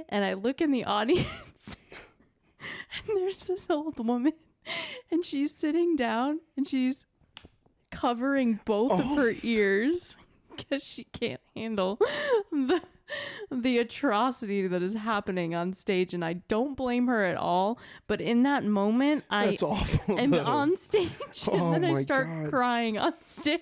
And I look in the audience and there's this old woman and she's sitting down and she's covering both of her ears because she can't handle the atrocity that is happening on stage. And I don't blame her at all. But in that moment, That's awful. am on stage and then I start God. crying on stage.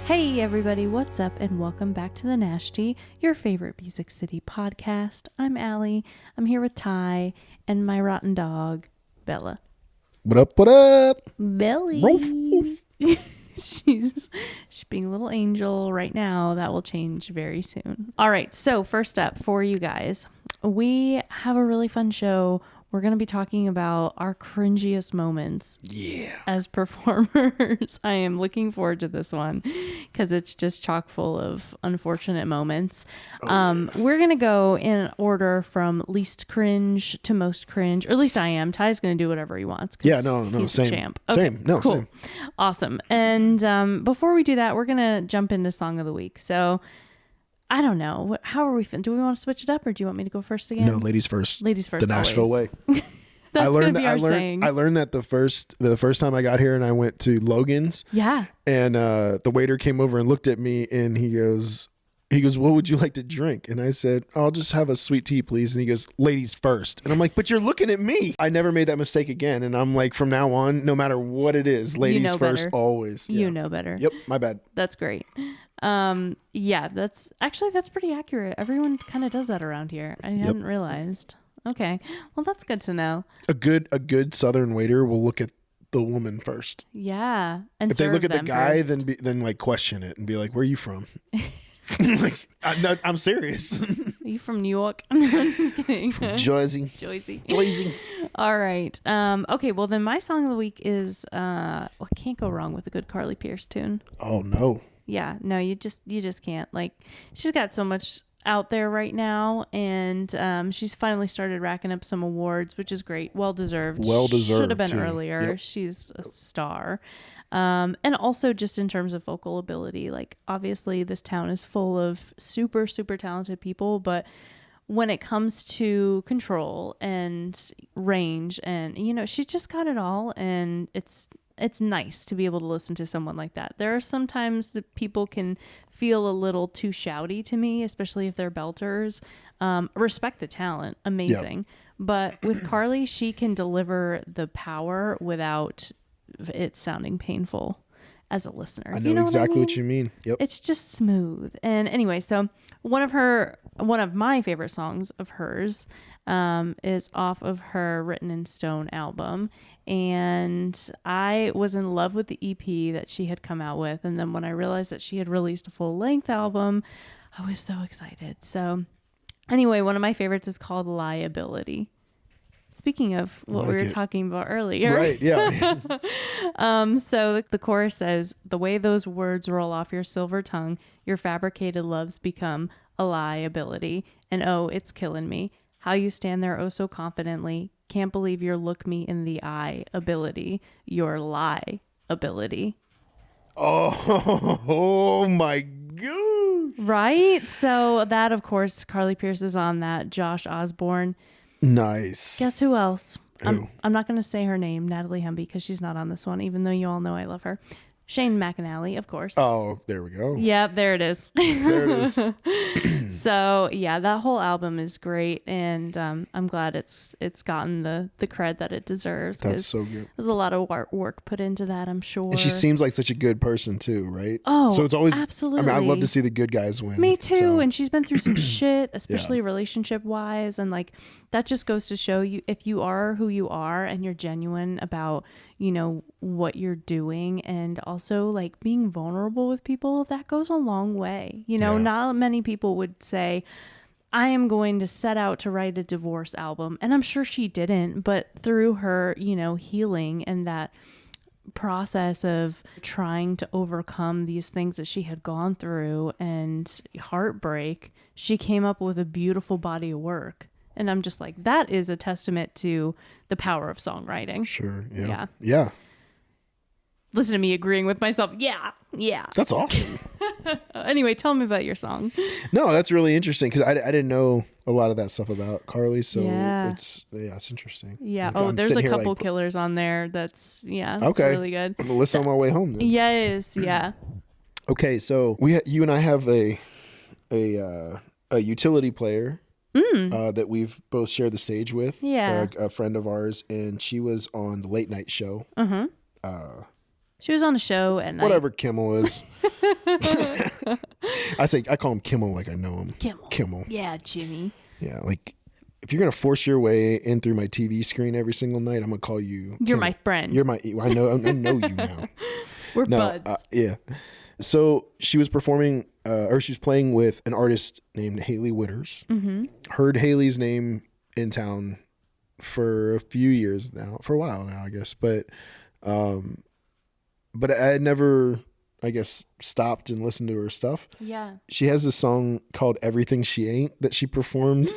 Hey everybody, what's up and welcome back to the Nashtea, your favorite Music City podcast. I'm Allie. I'm here with Ty and my rotten dog, Bella. What up, what up? Belly. Roof. She's being a little angel right now. That will change very soon. All right, so first up for you guys, we have a really fun show. We're going to be talking about our cringiest moments as performers. I am looking forward to this one because it's just chock full of unfortunate moments. We're going to go in order from least cringe to most cringe, or at least I am. Ty's going to do whatever he wants. Yeah, no, he's same. The champ. Okay, same. No, cool. same. Awesome. And before we do that, we're going to jump into Song of the Week. So I don't know. How are we? Do we want to switch it up or do you want me to go first again? No, ladies first. Ladies first. The Nashville way. That's going to be our saying. I learned that the first time I got here and I went to Logan's. Yeah. And the waiter came over and looked at me and he goes, what would you like to drink? And I said, I'll just have a sweet tea, please. And he goes, ladies first. And I'm like, but you're looking at me. I never made that mistake again. And I'm like, from now on, no matter what it is, ladies first, always. Yeah. You know better. Yep. My bad. That's great. Yeah, that's pretty accurate. Everyone kind of does that around here. I hadn't realized. Okay. Well, that's good to know. A good Southern waiter will look at the woman first. Yeah. And if they look at the guy, first. then like question it and be like, where are you from? Like, I'm serious. Are you from New York? I'm just kidding. From Jersey. Jersey. All right. Okay. Well, then my song of the week is can't go wrong with a good Carly Pearce tune. Oh no. Yeah. No, you just can't. Like, she's got so much out there right now, and she's finally started racking up some awards, which is great. Well deserved. Should have been too. earlier. Yep. She's a star. And also just in terms of vocal ability, like obviously this town is full of super, super talented people, but when it comes to control and range and, she's just got it all. And it's nice to be able to listen to someone like that. There are some times that people can feel a little too shouty to me, especially if they're belters. Respect the talent. Amazing. Yep. But with Carly, she can deliver the power without it sounding painful as a listener. I know exactly what you mean. Yep. It's just smooth. And anyway, so one of my favorite songs of hers is off of her Written in Stone album. And I was in love with the EP that she had come out with. And then when I realized that she had released a full length album, I was so excited. So anyway, one of my favorites is called Liability. Speaking of what we were talking about earlier. Right, yeah. So the chorus says, the way those words roll off your silver tongue, your fabricated loves become a liability. And oh, it's killing me. How you stand there oh so confidently. Can't believe your look me in the eye ability. Your lie ability. Oh my God. Right? So that, of course, Carly Pearce is on that. Josh Osborne. Nice. Guess who else? Who? I'm not going to say her name, Natalie Humby, because she's not on this one, even though you all know I love her. Shane McAnally, of course. Oh, there we go. Yep, there it is. There it is. So yeah, that whole album is great, and I'm glad it's gotten the cred that it deserves. That's so good. There's a lot of work put into that, I'm sure. And she seems like such a good person too, right? Oh, so it's always absolutely. I mean, I love to see the good guys win. Me too. And she's been through some shit, especially relationship wise, and like that just goes to show you, if you are who you are and you're genuine about what you're doing, and also like being vulnerable with people, that goes a long way. Not many people would say, I am going to set out to write a divorce album. And I'm sure she didn't, but through her, healing and that process of trying to overcome these things that she had gone through and heartbreak, she came up with a beautiful body of work. And I'm just like, that is a testament to the power of songwriting. Sure. Yeah. Yeah. Yeah. Listen to me agreeing with myself. Yeah. Yeah. That's awesome. Anyway, tell me about your song. No, that's really interesting because I didn't know a lot of that stuff about Carly. So Yeah. it's interesting. Yeah. Like, Oh, I'm there's sitting a here couple like, killers on there. That's okay. really good. I'm gonna listen on my way home then. Yes. Yeah. Okay, so you and I have a utility player that we've both shared the stage with. Yeah. A friend of ours, and she was on the late night show. She was on a show at night. Whatever Kimmel is. I call him Kimmel like I know him. Kimmel. Yeah, Jimmy. Yeah, like if you're gonna force your way in through my TV screen every single night, I'm gonna call you. You're my friend. You're my. I know you now. We're buds. Yeah. So she was performing, or she was playing with an artist named Hailey Whitters. Mm-hmm. Heard Hailey's name in town for a few years now, for a while now, I guess. But I had never, I guess, stopped and listened to her stuff. Yeah. She has this song called "Everything She Ain't" that she performed.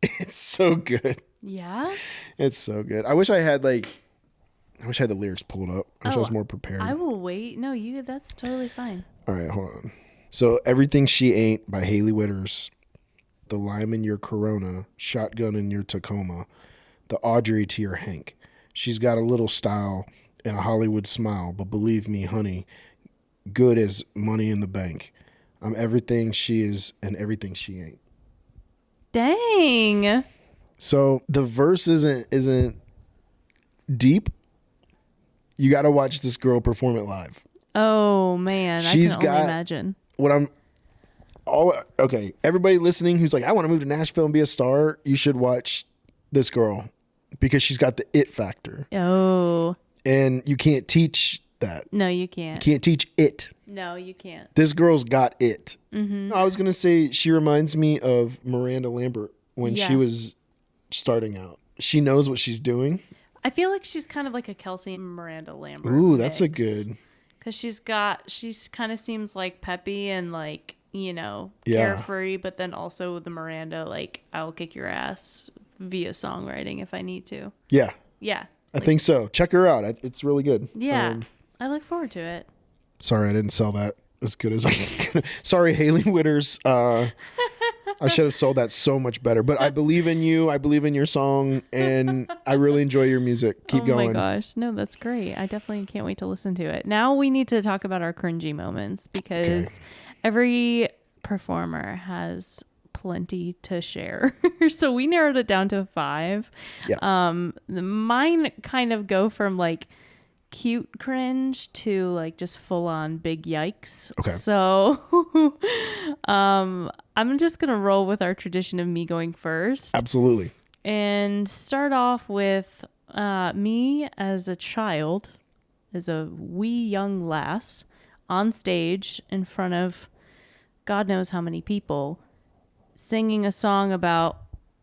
It's so good. Yeah. It's so good. I wish I had the lyrics pulled up. I wish I was more prepared. I will wait. No, that's totally fine. All right, hold on. So "Everything She Ain't" by Hailey Whitters. The lime in your Corona, shotgun in your Tacoma, the Audrey to your Hank. She's got a little style and a Hollywood smile, but believe me, honey, good as money in the bank. I'm everything she is and everything she ain't. Dang. So the verse isn't deep. You got to watch this girl perform it live. Oh man, I can only imagine. Okay, everybody listening who's like, I want to move to Nashville and be a star, you should watch this girl because she's got the it factor. Oh. And you can't teach that. No, you can't. You can't teach it. No, you can't. This girl's got it. Mm-hmm. I was going to say she reminds me of Miranda Lambert when she was starting out. She knows what she's doing. I feel like she's kind of like a Kelsey Miranda Lambert. Ooh, that's a good. Because she's kind of seems like peppy and like, Yeah. carefree, but then also the Miranda, like, I'll kick your ass via songwriting if I need to. Yeah. Yeah. I think so. Check her out. It's really good. Yeah. I look forward to it. Sorry, I didn't sell that as good as I could. Sorry, Hailey Whitters. I should have sold that so much better. But I believe in you. I believe in your song. And I really enjoy your music. Keep going. Oh my gosh. No, that's great. I definitely can't wait to listen to it. Now we need to talk about our cringy moments because every performer has plenty to share. So we narrowed it down to 5. Yeah. Mine kind of go from like cute cringe to like just full on big yikes. Okay. So I'm just gonna roll with our tradition of me going first. Absolutely. And start off with me as a child, as a wee young lass, on stage in front of God knows how many people, singing a song about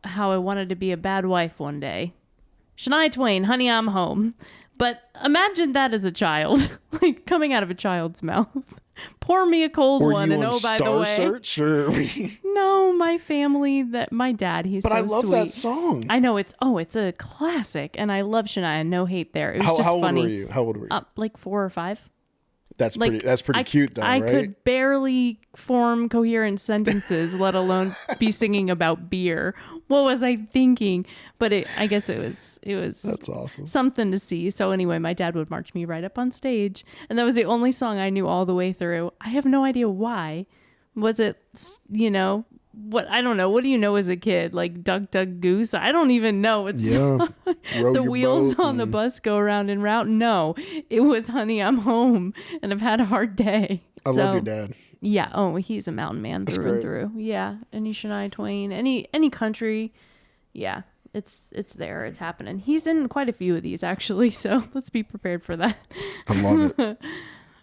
how I wanted to be a bad wife one day. Shania Twain, Honey, I'm Home. But imagine that as a child, like coming out of a child's mouth. Pour me a cold Were one, you and on oh, by the Star way, Search or... no, my family, my dad, he's But so I love sweet. that song. I know it's a classic, and I love Shania. No hate there. It was just how old funny. were you? How old were you? Like 4 or 5. That's Like, pretty cute though, I right? could barely form coherent sentences, let alone be singing about beer. What was I thinking? But I guess it was That's awesome. something to see. So anyway, my dad would march me right up on stage, and that was the only song I knew all the way through. I have no idea why. Was it, what? I don't know. What do you know as a kid? Like Duck, Duck, Goose? I don't even know. It's the wheels on the bus go round and round. No, it was Honey, I'm Home, and I've had a hard day. I love your dad. Yeah. Oh, he's a mountain man through and through. Yeah. Any Shania Twain, any country. Yeah. It's there. It's happening. He's in quite a few of these actually. So let's be prepared for that. I love it.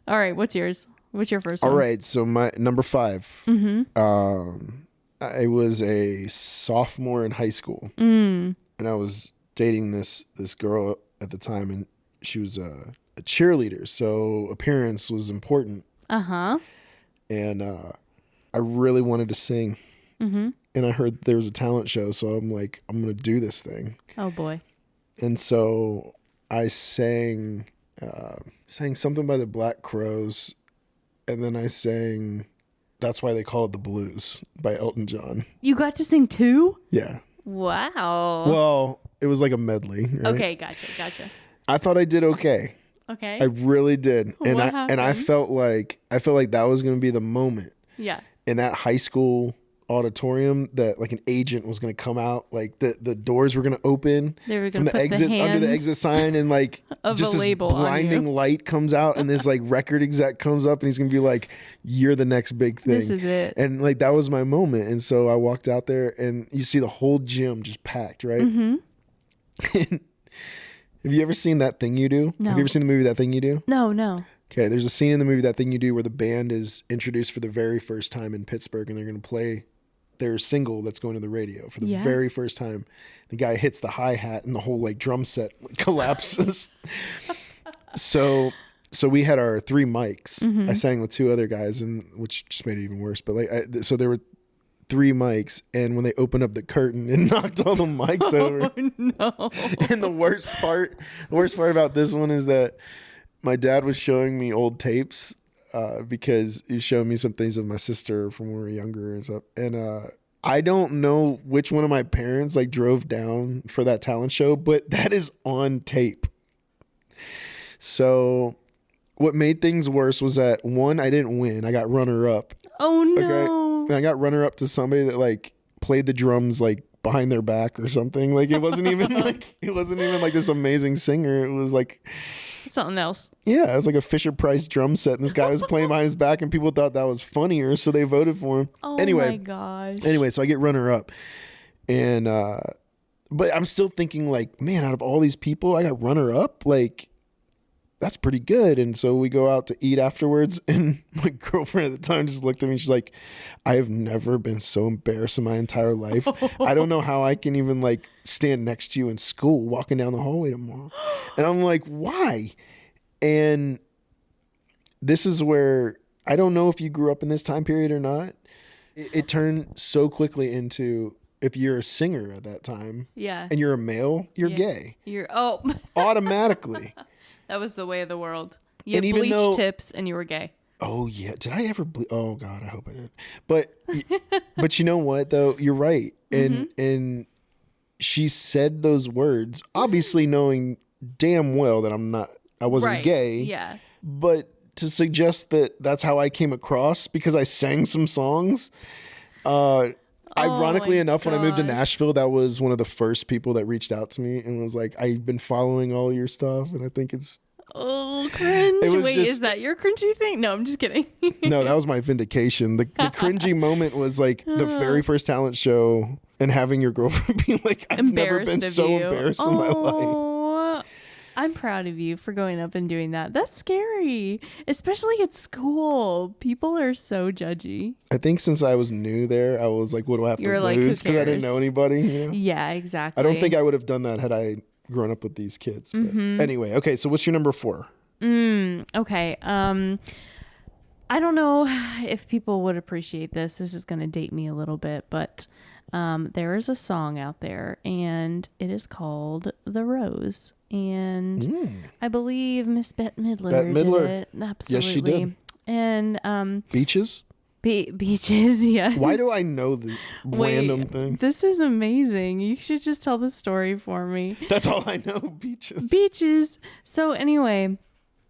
All right. What's yours? What's your first one? All right. So my number 5. I was a sophomore in high school, and I was dating this girl at the time, and she was a cheerleader, so appearance was important. Uh-huh. And I really wanted to sing Mm-hmm. and I heard there was a talent show. So I'm like, I'm going to do this thing. Oh boy. And so I sang something by the Black Crowes. And then I sang That's Why They Call It the Blues by Elton John. You got to sing too? Yeah. Wow. Well, it was like a medley. Right? Okay, gotcha. I thought I did okay. Okay. I really did. What And I felt like that was going to be the moment. Yeah. In that high school auditorium that like an agent was going to come out, like the doors were going to open They were from gonna the put exit the under the hand exit sign, and like of just a this label on blinding you. light comes out, and this like record exec comes up, and he's going to be like, "You're the next big thing." This is it. And like that was my moment. And so I walked out there, and you see the whole gym just packed, right? Mm-hmm. Have you ever seen That Thing You Do? No. Have you ever seen the movie That Thing You Do? No. Okay, there's a scene in the movie That Thing You Do where the band is introduced for the very first time in Pittsburgh, and they're going to play their single that's going to the radio for the very first time. The guy hits the hi-hat and the whole like drum set collapses. So we had our 3 mics. Mm-hmm. I sang with 2 other guys, and which just made it even worse. But like, so there were 3 mics, and when they opened up the curtain, it knocked all the mics over. Oh no. And the worst part about this one is that my dad was showing me old tapes because he showed me some things of my sister from when we were younger and stuff. And I don't know which one of my parents like drove down for that talent show, but that is on tape. So what made things worse was that 1, I didn't win. I got runner up. Oh no. Okay. And I got runner up to somebody that like played the drums like behind their back or something. Like it wasn't even like this amazing singer. It was like something else. Yeah, it was like a Fisher Price drum set, and this guy was playing behind his back, and people thought that was funnier, so they voted for him. Oh anyway, my gosh. Anyway, so I get runner up, and but I'm still thinking like, man, out of all these people, I got runner up. Like, that's pretty good. And so we go out to eat afterwards, and my girlfriend at the time just looked at me. She's like, I have never been so embarrassed in my entire life. I don't know how I can even like stand next to you in school walking down the hallway tomorrow. And I'm like, why? And this is where I don't know if you grew up in this time period or not. It turned so quickly into, if you're a singer at that time, and you're a male, you're gay. You're automatically. That was the way of the world. You And had even bleach though- tips and you were gay. Oh yeah, did I ever? Oh God, I hope I did. But you know what though? You're right, and she said those words, obviously knowing damn well that I wasn't gay. Yeah. But to suggest that that's how I came across because I sang some songs. Ironically enough, when I moved to Nashville, that was one of the first people that reached out to me and was like, I've been following all your stuff, and I think it's... Oh, cringe. Wait, is that your cringy thing? No, I'm just kidding. No, that was my vindication. The cringy moment was like the very first talent show and having your girlfriend be like, I've never been so embarrassed in my life. I'm proud of you for going up and doing that. That's scary, especially at school. People are so judgy. I think since I was new there, I was like, what do I have to lose? Because I didn't know anybody. You know? Yeah, exactly. I don't think I would have done that had I grown up with these kids. But anyway, okay, so what's your number 4? Okay. I don't know if people would appreciate this. This is going to date me a little bit, but there is a song out there, and it is called The Rose. And I believe Miss Bette Midler did it. Absolutely. Yes, she did. And Beaches? Beaches, yes. Why do I know this random thing? This is amazing. You should just tell the story for me. That's all I know. Beaches. Beaches. So anyway,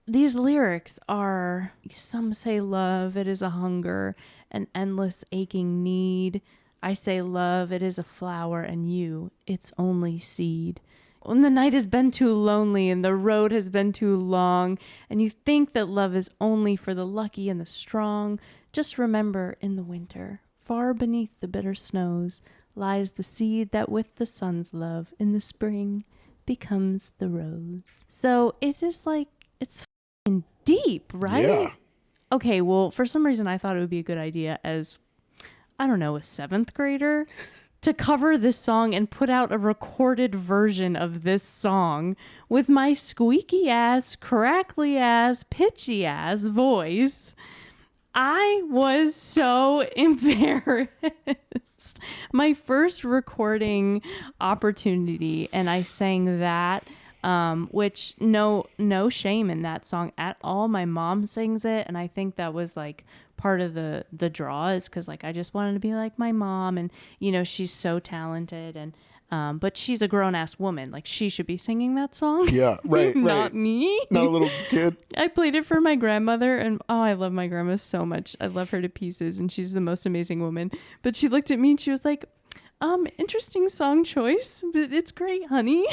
these lyrics are, some say love, it is a hunger, an endless aching need. I say love, it is a flower, and you, its only seed. When the night has been too lonely and the road has been too long, and you think that love is only for the lucky and the strong, just remember in the winter, far beneath the bitter snows, lies the seed that with the sun's love in the spring becomes the rose. So it is like, it's f***ing deep, right? Yeah. Okay, well, for some reason I thought it would be a good idea as, I don't know, a 7th grader to cover this song and put out a recorded version of this song with my squeaky ass, crackly ass, pitchy ass voice. I was so embarrassed. my first recording opportunity, and I sang that, which no shame in that song at all. My mom sings it, and I think that was like part of the draw, is because like I just wanted to be like my mom, and you know, she's so talented, and but she's a grown-ass woman. Like, she should be singing that song. Yeah, right. Not me. Not a little kid. I played it for my grandmother, and oh, I love my grandma so much. I love her to pieces, and she's the most amazing woman. But she looked at me and she was like, interesting song choice, but it's great, honey.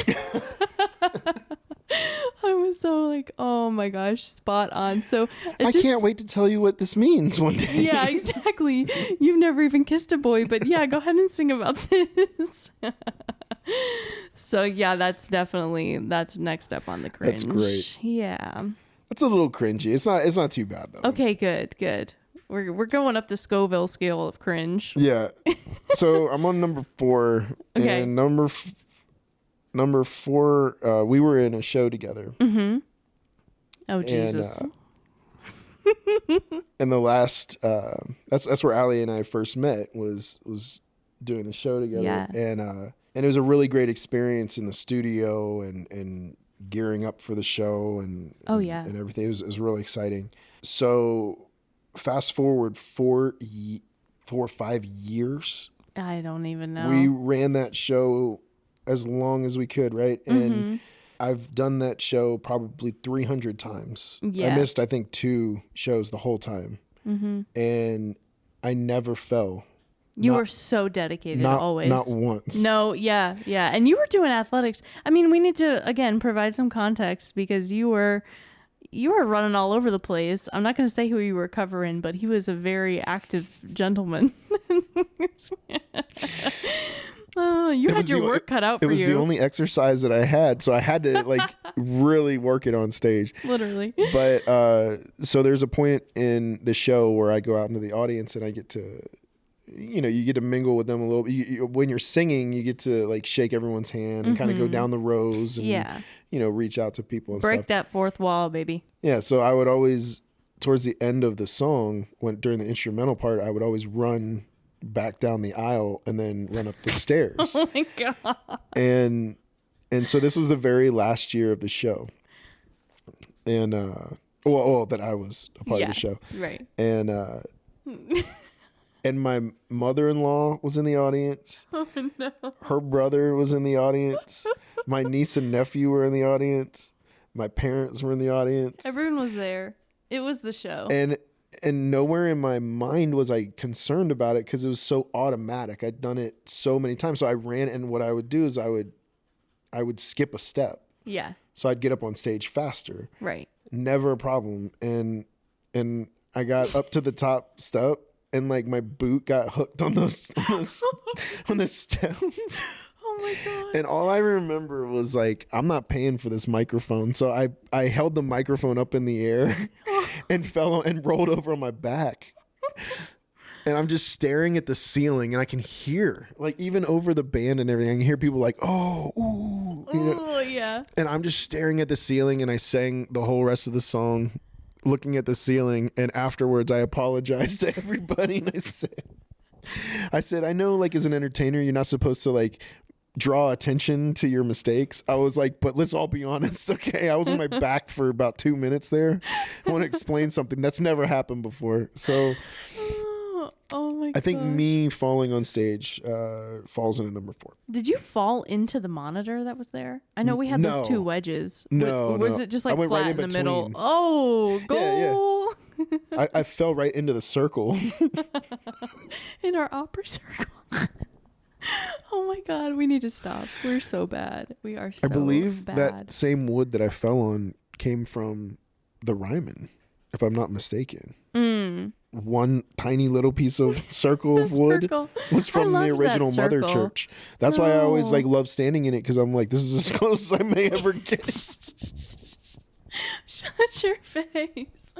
I was so like, oh my gosh, spot on. So I can't wait to tell you what this means one day. Yeah, exactly. You've never even kissed a boy, but yeah, go ahead and sing about this. So yeah, that's next up on the cringe. That's great. Yeah. That's a little cringy. It's not too bad though. Okay, good. We're going up the Scoville scale of cringe. Yeah. So I'm on number 4. Okay. And number 4, we were in a show together. Mm-hmm. Oh Jesus. And the last that's where Allie and I first met, was doing the show together. Yeah. And it was a really great experience in the studio and gearing up for the show and everything. It was really exciting. So fast forward 4 or 5 years. I don't even know. We ran that show as long as we could, right? And I've done that show probably 300 times. Yeah. I missed, I think, 2 shows the whole time. And I never fell. You were so dedicated, always. Not once. No, yeah. And you were doing athletics. I mean, we need to, again, provide some context, because you were running all over the place. I'm not going to say who you were covering, but he was a very active gentleman. You had your work cut out for you. It was the only exercise that I had, so I had to like really work it on stage. Literally. But so there's a point in the show where I go out into the audience and I get to, you get to mingle with them a little. When you're singing, you get to like shake everyone's hand and kind of go down the rows and reach out to people and break stuff. that fourth wall, baby. Yeah, so I would always, towards the end of the song, during the instrumental part, I would always run back down the aisle and then run up the stairs. Oh my God. And so this was the very last year of the show. And that I was a part of the show. Right. And and my mother-in-law was in the audience. Oh no. Her brother was in the audience. My niece and nephew were in the audience. My parents were in the audience. Everyone was there. It was the show. And nowhere in my mind was I concerned about it, because it was so automatic. I'd done it so many times. So I ran, and what I would do is I would skip a step. Yeah. So I'd get up on stage faster. Right. Never a problem. And I got up to the top step, and like my boot got hooked on the step. Oh my God. And all I remember was like, I'm not paying for this microphone. So I held the microphone up in the air and fell and rolled over on my back. And I'm just staring at the ceiling, and I can hear, like, even over the band and everything, I can hear people like, oh, ooh. Oh, yeah. And I'm just staring at the ceiling, and I sang the whole rest of the song looking at the ceiling. And afterwards, I apologized to everybody. And I said, I know, like, as an entertainer, you're not supposed to, like, draw attention to your mistakes. I was like, but let's all be honest, okay? I was on my back for about 2 minutes there. I want to explain something that's never happened before. So oh my god. I think me falling on stage falls into number 4. Did you fall into the monitor that was there? I know we had those 2 wedges. Was it just like flat right in the between. middle? Oh, goal. Yeah. I fell right into the circle. In our opera circle. Oh my god, we need to stop. We're so bad. We are so bad. I believe that same wood that I fell on came from the Ryman, if I'm not mistaken. One tiny little piece of circle of wood was from the original Mother Church. That's why I always like love standing in it, because I'm like, this is as close as I may ever get. Shut your face.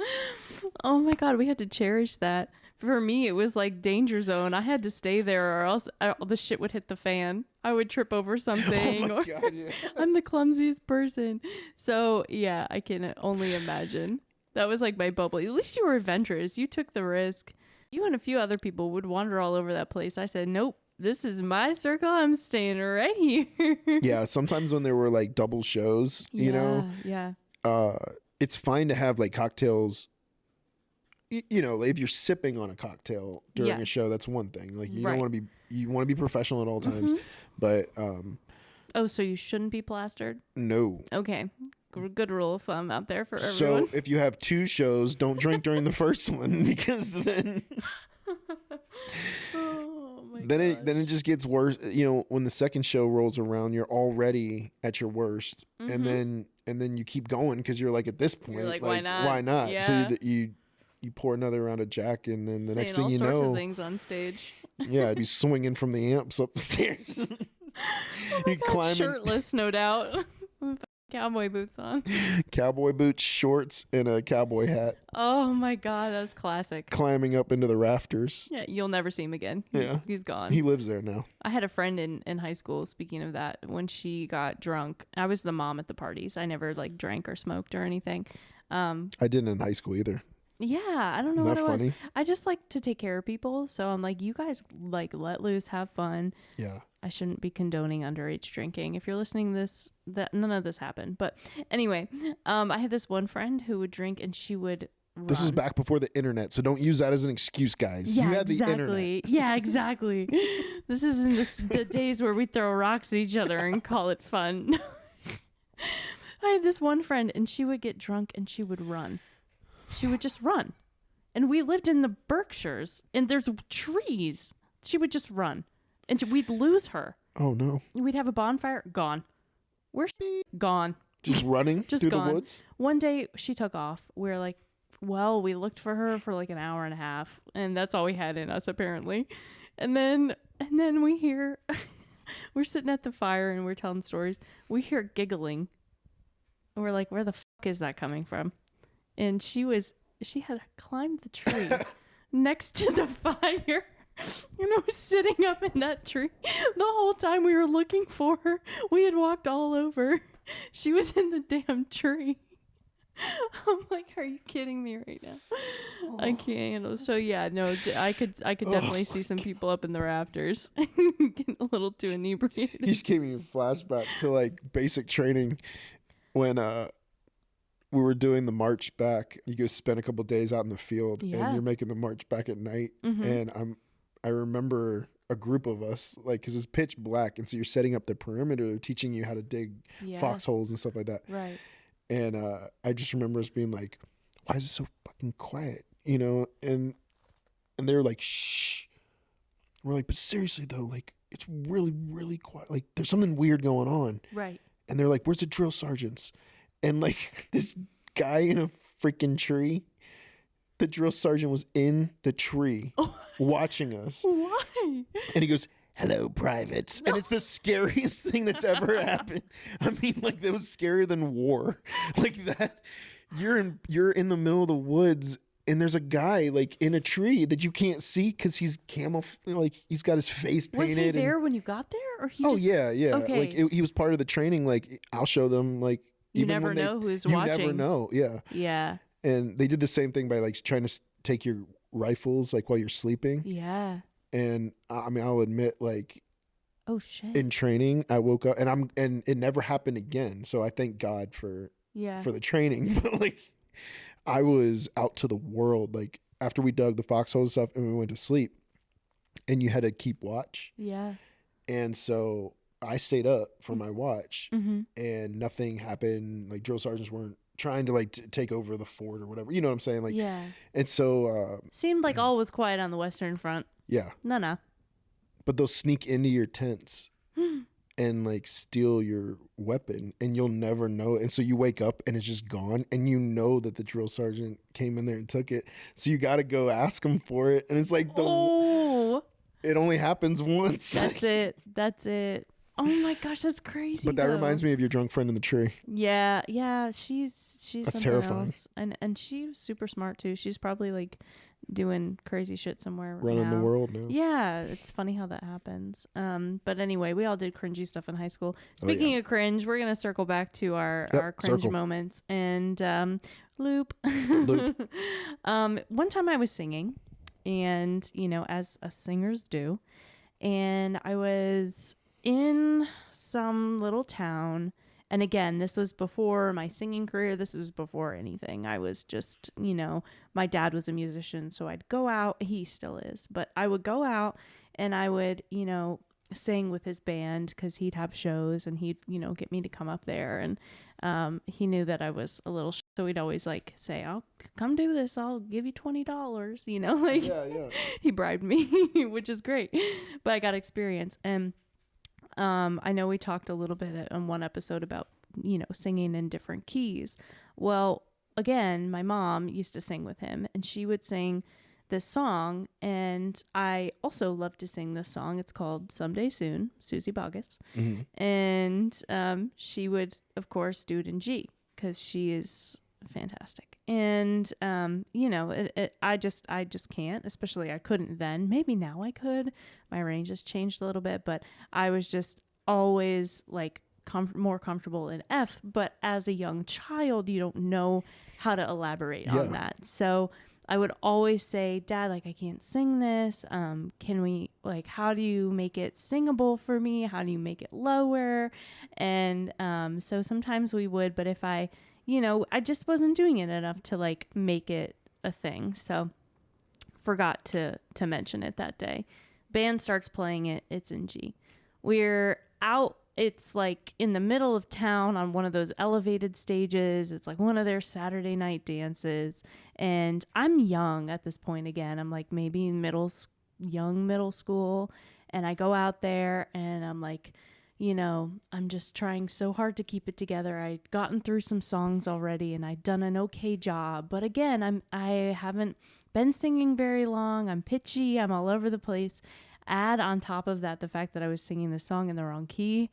Oh my god, we had to cherish that. For me, it was like danger zone. I had to stay there, or else the shit would hit the fan. I would trip over something. Oh my God, yeah. I'm the clumsiest person. So yeah, I can only imagine. That was like my bubble. At least you were adventurous. You took the risk. You and a few other people would wander all over that place. I said, nope, this is my circle. I'm staying right here. Yeah, sometimes when there were like double shows, you know, Yeah. it's fine to have like cocktails. You know, if you're sipping on a cocktail during a show, that's one thing. Like you don't want to be, you want to be professional at all times. But oh, so you shouldn't be plastered? no. Okay. Good rule of thumb out there for So everyone. if you have 2 shows, don't drink during the first one, because then then it just gets worse. You know, when the second show rolls around, you're already at your worst, and then you keep going because you're like, at this point, You're like, why not? Why not? Yeah. So you pour another round of Jack, and then the next thing you all sorts know, of things on stage. yeah, I'd be swinging from the amps upstairs. You're climbing, shirtless, no doubt. With cowboy boots on. cowboy boots, shorts, and a cowboy hat, Oh my god, that's classic. climbing up into the rafters. Yeah, you'll never see him again. He's gone. He lives there now. I had a friend in high school, speaking of that, when she got drunk. I was the mom at the parties. I never like drank or smoked or anything. I didn't in high school either. Yeah, I don't know Isn't what that it was. funny? I just like to take care of people. So I'm like, you guys like let loose, have fun. Yeah. I shouldn't be condoning underage drinking. If you're listening to this, that none of this happened. But anyway, I had this one friend who would drink and she would run. This was back before the internet, so don't use that as an excuse, guys. Yeah, you had exactly. the internet. Yeah, exactly. This isn't the days where we throw rocks at each other and call it fun. I had this one friend and she would get drunk and she would run. She would just run. And we lived in the Berkshires and there's trees. She would just run. And we'd lose her. Oh no. We'd have a bonfire. Gone. Where's she? Gone. Just running Just through gone. the woods? One day she took off. We were like, well, we looked for her for like an hour and a half. And that's all we had in us, apparently. And then we hear, we're sitting at the fire and we're telling stories. We hear giggling. And we're like, where the fuck is that coming from? And she had climbed the tree next to the fire. And I was sitting up in that tree the whole time we were looking for her. We had walked all over. She was in the damn tree. I'm like, are you kidding me right now? I can't handle it. So yeah, no, I could definitely see some people up in the rafters getting a little too inebriated. You just gave me a flashback to like basic training when we were doing the march back. You go spend a couple of days out in the field and you're making the march back at night. And I remember a group of us, like, because it's pitch black, and so you're setting up the perimeter, teaching you how to dig foxholes and stuff like that. Right. And I just remember us being like, why is it so fucking quiet? You know, and they were like, shh. We're like, but seriously though, like, it's really, really quiet. Like, there's something weird going on. Right. And they're like, where's the drill sergeants? And like this guy in a freaking tree, the drill sergeant was in the tree watching us. Why? And he goes, hello, privates. And it's the scariest thing that's ever happened. I mean, like, that was scarier than war. Like that, you're in the middle of the woods and there's a guy like in a tree that you can't see because he's like he's got his face painted. Was he there when you got there, or he? Oh just... yeah. Okay. Like he was part of the training. Like, I'll show them. Like, you even never when know who's you watching. never know. Yeah. Yeah. And they did the same thing by like trying to take your rifles like while you're sleeping. Yeah. And I mean, I'll admit, like, oh shit, in training, I woke up and it never happened again. So I thank God for the training. But like, I was out to the world, like, after we dug the foxholes and stuff and we went to sleep, and you had to keep watch. Yeah. And so I stayed up for my watch, and nothing happened. Like, drill sergeants weren't trying to like take over the fort or whatever. You know what I'm saying? Like, yeah. And so seemed like all was quiet on the Western Front. Yeah. No. But they'll sneak into your tents and like steal your weapon, and you'll never know. And so you wake up and it's just gone, and you know that the drill sergeant came in there and took it. So you got to go ask him for it. And it's like, it only happens once. That's it. Oh my gosh, that's crazy. But that reminds me of your drunk friend in the tree. Yeah. She's that's something terrifying. Else. And she was super smart too. She's probably like doing crazy shit somewhere running the world now. Yeah, it's funny how that happens. But anyway, we all did cringy stuff in high school. Speaking of cringe, we're gonna circle back to our cringe moments and loop. One time I was singing, and you know, as singers do, and I was in some little town. And again, this was before my singing career. This was before anything. I was just, my dad was a musician, so I'd go out. He still is, but I would go out and I would, sing with his band because he'd have shows and he'd, get me to come up there. And he knew that I was a little, so he'd always like say, "I'll come do this. I'll give you $20." Like Yeah. he bribed me, which is great. But I got experience. And I know we talked a little bit on one episode about, singing in different keys. Well, again, my mom used to sing with him, and she would sing this song, and I also love to sing this song. It's called Someday Soon, Susie Boggess. Mm-hmm. And she would, of course, do it in G because she is fantastic. And, I just can't, especially I couldn't then. Maybe now I could. My range has changed a little bit, but I was just always like more comfortable in F. But as a young child, you don't know how to elaborate on that. So I would always say, "Dad, like, I can't sing this. Can we, like, how do you make it singable for me? How do you make it lower?" And so sometimes we would, but if I just wasn't doing it enough to like make it a thing. So forgot to mention it that day. Band starts playing it. It's in G. We're out. It's like in the middle of town on one of those elevated stages. It's like one of their Saturday night dances. And I'm young at this point again. I'm like maybe in young middle school. And I go out there and I'm like, I'm just trying so hard to keep it together. I'd gotten through some songs already and I'd done an okay job. But again, I haven't been singing very long. I'm pitchy. I'm all over the place. Add on top of that the fact that I was singing the song in the wrong key.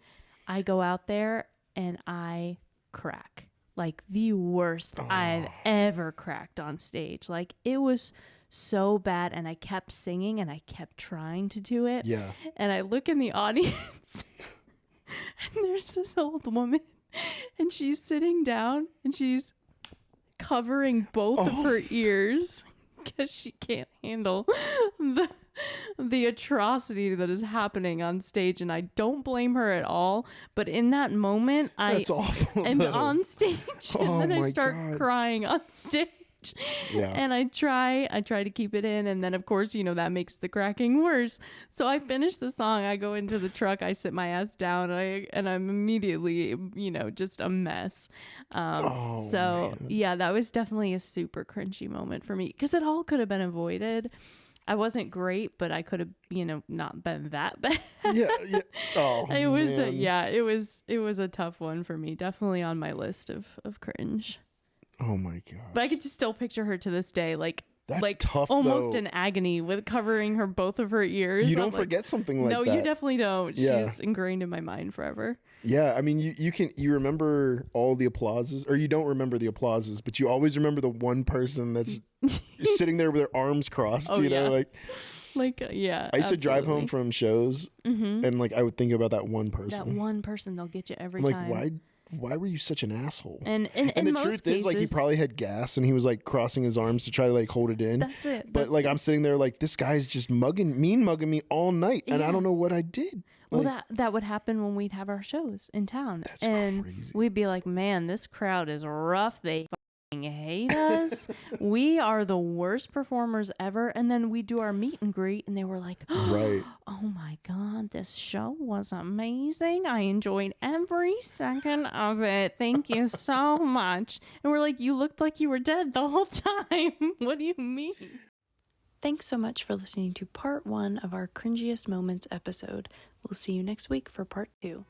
I go out there and I crack. Like the worst I've ever cracked on stage. Like it was so bad, and I kept singing and I kept trying to do it. Yeah. And I look in the audience and there's this old woman and she's sitting down and she's covering both of her ears because she can't handle the atrocity that is happening on stage. And I don't blame her at all, but in that moment That's awful, am though. on stage and then I start God. crying on stage. Yeah. And I try to keep it in, and then of course that makes the cracking worse. So I finish the song, I go into the truck, I sit my ass down, and I'm immediately just a mess. Man. Yeah, that was definitely a super cringy moment for me because it all could have been avoided. I wasn't great, but I could have, not been that bad. Yeah. Oh, it was man. It was a tough one for me. Definitely on my list of cringe. Oh my God. But I could just still picture her to this day, That's tough, almost though. in agony with covering both of her ears. You don't forget something like that. No, you definitely don't. Yeah. She's ingrained in my mind forever. Yeah, I mean, you remember all the applauses, or you don't remember the applauses, but you always remember the one person that's sitting there with their arms crossed. Yeah. I used to drive home from shows, and I would think about that one person. That one person, they'll get you every I'm time. Why were you such an asshole? And the truth is, he probably had gas and he was crossing his arms to try to hold it in. That's it. But I'm sitting there this guy's just mugging me all night, and I don't know what I did. Well, that would happen when we'd have our shows in town. That's and crazy. We'd be like, "Man, this crowd is rough. They fucking hate us. We are the worst performers ever." And then we do our meet and greet, and they were like, right. "Oh my God, this show was amazing. I enjoyed every second of it. Thank you so much." And we're like, "You looked like you were dead the whole time. What do you mean?" Thanks so much for listening to part 1 of our Cringiest Moments episode. We'll see you next week for part 2.